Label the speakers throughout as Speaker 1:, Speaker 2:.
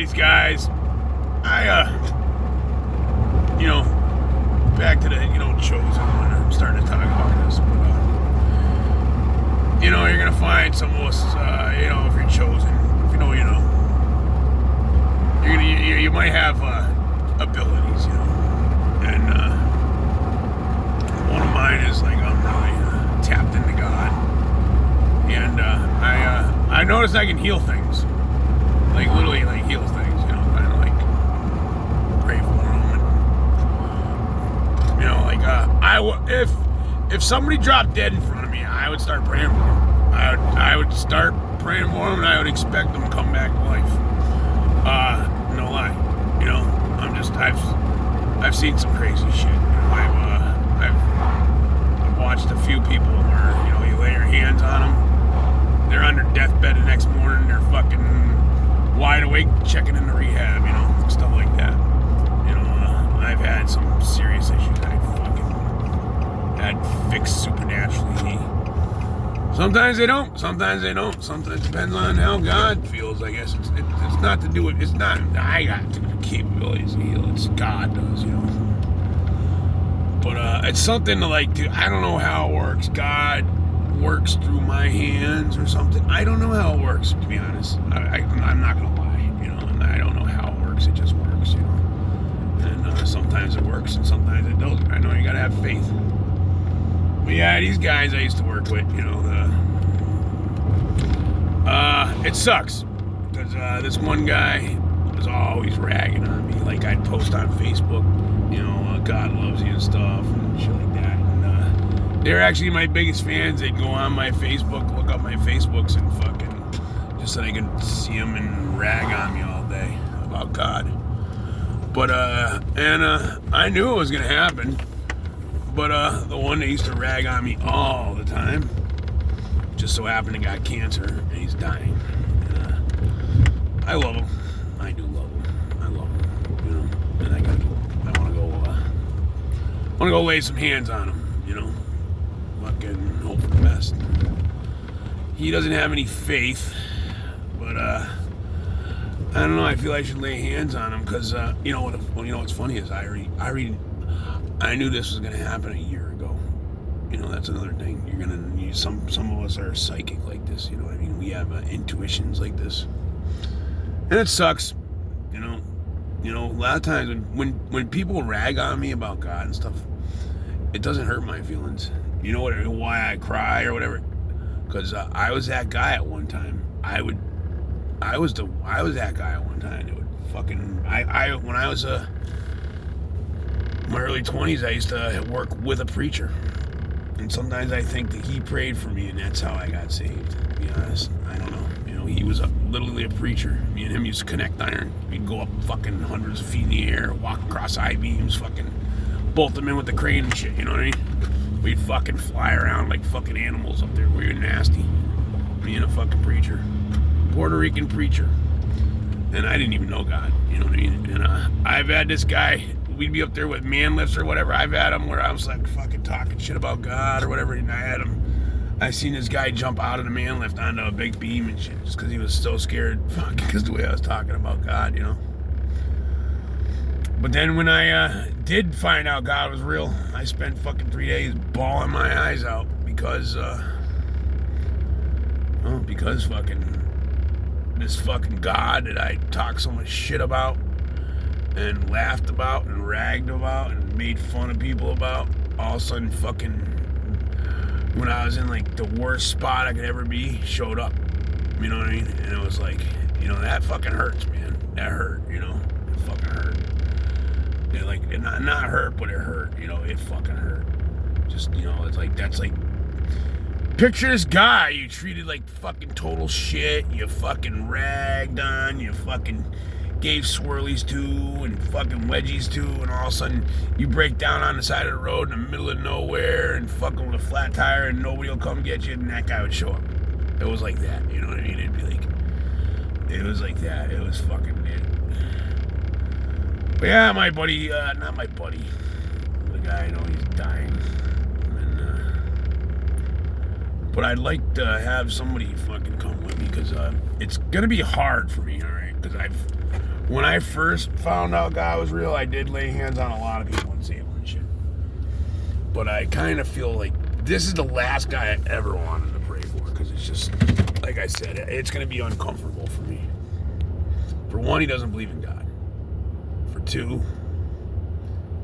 Speaker 1: these guys. Back to the, chosen one. I'm starting to talk about this, but, you're gonna find some of us, if you're chosen, if you know, you might have, abilities, and, one of mine is, like, I'm really, tapped into God, and, I noticed I can heal things, like, literally, like, heal things, kind of, like, pray for them, and, if somebody dropped dead in front of me, I would start praying for them. I would start praying for them, and I would expect them to come back to life. No lie. I've seen some crazy shit. I've watched a few people where, you lay your hands on them, they're under deathbed the next morning, they're fucking wide awake, checking into rehab, stuff like that. I've had some serious issues I had fixed supernaturally. Sometimes they don't. Sometimes it depends on how God feels, I guess. It's not to do it. It's not, I got the capabilities to heal. It's God does, But it's something to I don't know how it works. God works through my hands or something. I don't know how it works, to be honest. I'm not going to lie, and I don't know how it works. It just works, And sometimes it works and sometimes it doesn't. I know you got to have faith. But yeah, these guys I used to work with, it sucks because this one guy was always ragging on me. Like I'd post on Facebook, God loves you and stuff and shit like that. And they're actually my biggest fans. They'd go on my Facebook, look up my Facebooks and fucking just so they could see them and rag on me all day about God. But I knew it was gonna happen. But the one that used to rag on me all the time just so happened to got cancer and he's dying. And, I love him. I do love him. I love him. And I want to go lay some hands on him. Fucking hope for the best. He doesn't have any faith, but I don't know. I feel I should lay hands on him because what's funny is I knew this was going to happen a year ago. That's another thing. You're going to use some of us are psychic like this. You know what I mean? We have intuitions like this, and it sucks. A lot of times when people rag on me about God and stuff, it doesn't hurt my feelings. You know why I cry or whatever? Because I was that guy at one time. I was that guy at one time. It would fucking when I was my early 20s, I used to work with a preacher. And sometimes I think that he prayed for me and that's how I got saved, to be honest. I don't know. He was literally a preacher. Me and him used to connect iron. We'd go up fucking hundreds of feet in the air, walk across I-beams, fucking bolt them in with the crane and shit, you know what I mean? We'd fucking fly around like fucking animals up there. We were nasty. Me and a fucking preacher. Puerto Rican preacher. And I didn't even know God, you know what I mean? And I've had this guy, we'd be up there with man lifts or whatever. I've had him where I was like fucking talking shit about God or whatever, and I seen this guy jump out of the man lift onto a big beam and shit just because he was so scared, fucking because the way I was talking about God, But then when I did find out God was real, I spent fucking 3 days bawling my eyes out because fucking this fucking God that I talked so much shit about and laughed about and ragged about and made fun of people about, all of a sudden fucking, when I was in like the worst spot I could ever be, showed up. You know what I mean? And it was like, that fucking hurts, man. That hurt, it fucking hurt. It not hurt, but it hurt, it fucking hurt. Just, it's like, that's like, picture this guy you treated like fucking total shit, you fucking ragged on, you fucking gave swirlies to and fucking wedgies to, and all of a sudden you break down on the side of the road in the middle of nowhere and fucking with a flat tire and nobody will come get you, and that guy would show up. It was like that, you know what I mean? It'd be like, it was like that. It was fucking it. But yeah, my buddy, not my buddy, the guy I know, he's dying. But I'd like to have somebody fucking come with me because it's going to be hard for me, all right? Because when I first found out God was real, I did lay hands on a lot of people in Sable and shit. But I kind of feel like this is the last guy I ever wanted to pray for, because it's just, like I said, it's going to be uncomfortable for me. For one, he doesn't believe in God. For two,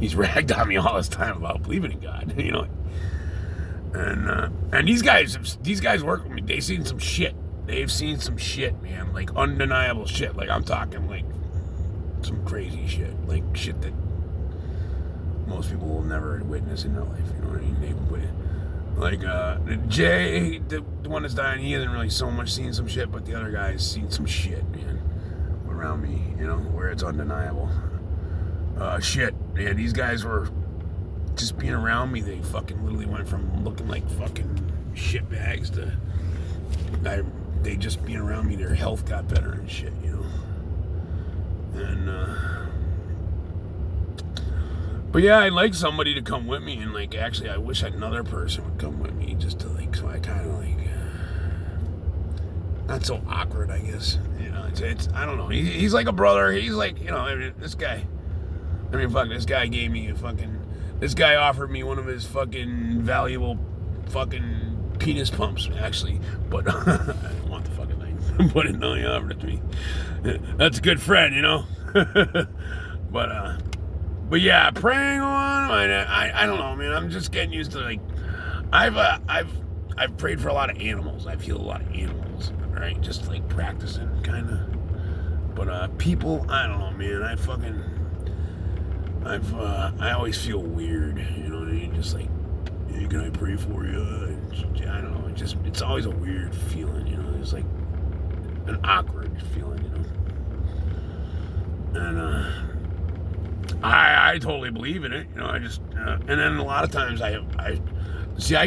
Speaker 1: he's ragged on me all this time about believing in God, you know. And these guys work with me. They've seen some shit. They've seen some shit, man. Like undeniable shit. Like I'm talking like some crazy shit. Like shit that most people will never witness in their life. You know what I mean? Like Jay, the one that's dying, he hasn't really so much seen some shit, but the other guy's seen some shit, man, around me. You know, where it's undeniable. Shit, man. These guys were just being around me. They fucking literally went from looking like fucking shit bags to they just being around me. Their health got better and shit, you know. And but yeah, I'd like somebody to come with me, and like actually I wish another person would come with me, just to like, so I kind of like not so awkward, I guess, you know. It's I don't know, he's like a brother. He's like, you know, I mean, this guy gave me this guy offered me one of his fucking valuable fucking penis pumps, actually, but I didn't want the fucking thing. But no, he offered it to me. That's a good friend, you know. But yeah, praying on. I don't know, man. I'm just getting used to like, I've prayed for a lot of animals. I've healed a lot of animals, right? Just like practicing, kind of. But people, I don't know, man. I always feel weird, you know what I mean? Just like, hey, can I pray for you? And I don't know. It's always a weird feeling, you know. It's like an awkward feeling, you know. And I totally believe in it, you know. I just and then a lot of times I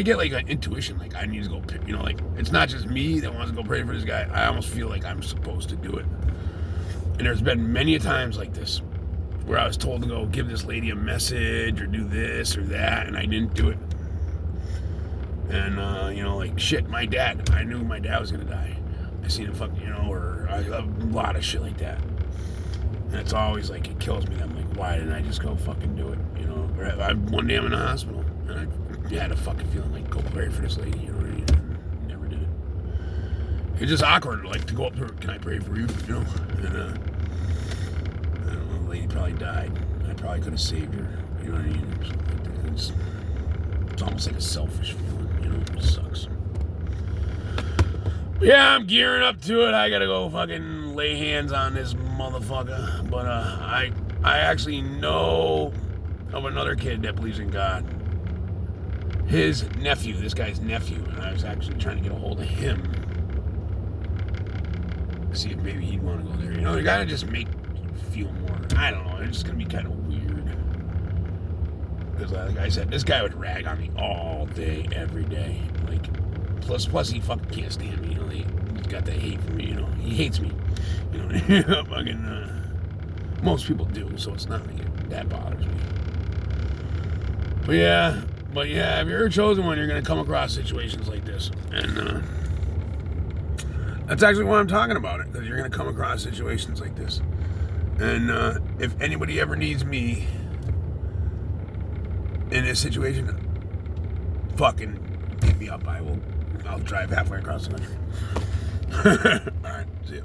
Speaker 1: get like an intuition, like I need to go, you know, like it's not just me that wants to go pray for this guy. I almost feel like I'm supposed to do it. And there's been many a times like this, where I was told to go give this lady a message or do this or that, and I didn't do it. And, you know, like, shit, my dad, I knew my dad was gonna die. I seen him fucking, you know, or a lot of shit like that. And it's always like, it kills me. I'm like, why didn't I just go fucking do it, you know? Or one day I'm in the hospital, and I had a fucking feeling like, go pray for this lady, you know what I mean? I never did it. It's just awkward, like, to go up to her, can I pray for you, you know? And, the lady probably died. I probably could have saved her. You know what I mean? It's almost like a selfish feeling. You know, it sucks. But yeah, I'm gearing up to it. I gotta go fucking lay hands on this motherfucker. But I actually know of another kid that believes in God. His nephew, this guy's nephew, and I was actually trying to get a hold of him. See if maybe he'd want to go there. You know, you gotta just make feel more, I don't know, it's just gonna be kind of weird, because like I said, this guy would rag on me all day, every day, like, plus he fucking can't stand me, you know, he's got that hate for me, you know, he hates me, you know, fucking, most people do, so it's not like that bothers me. But yeah, if you're a chosen one, you're gonna come across situations like this, and that's actually why I'm talking about it, because you're gonna come across situations like this. And if anybody ever needs me in this situation, fucking hit me up. I'll drive halfway across the country. All right, see ya.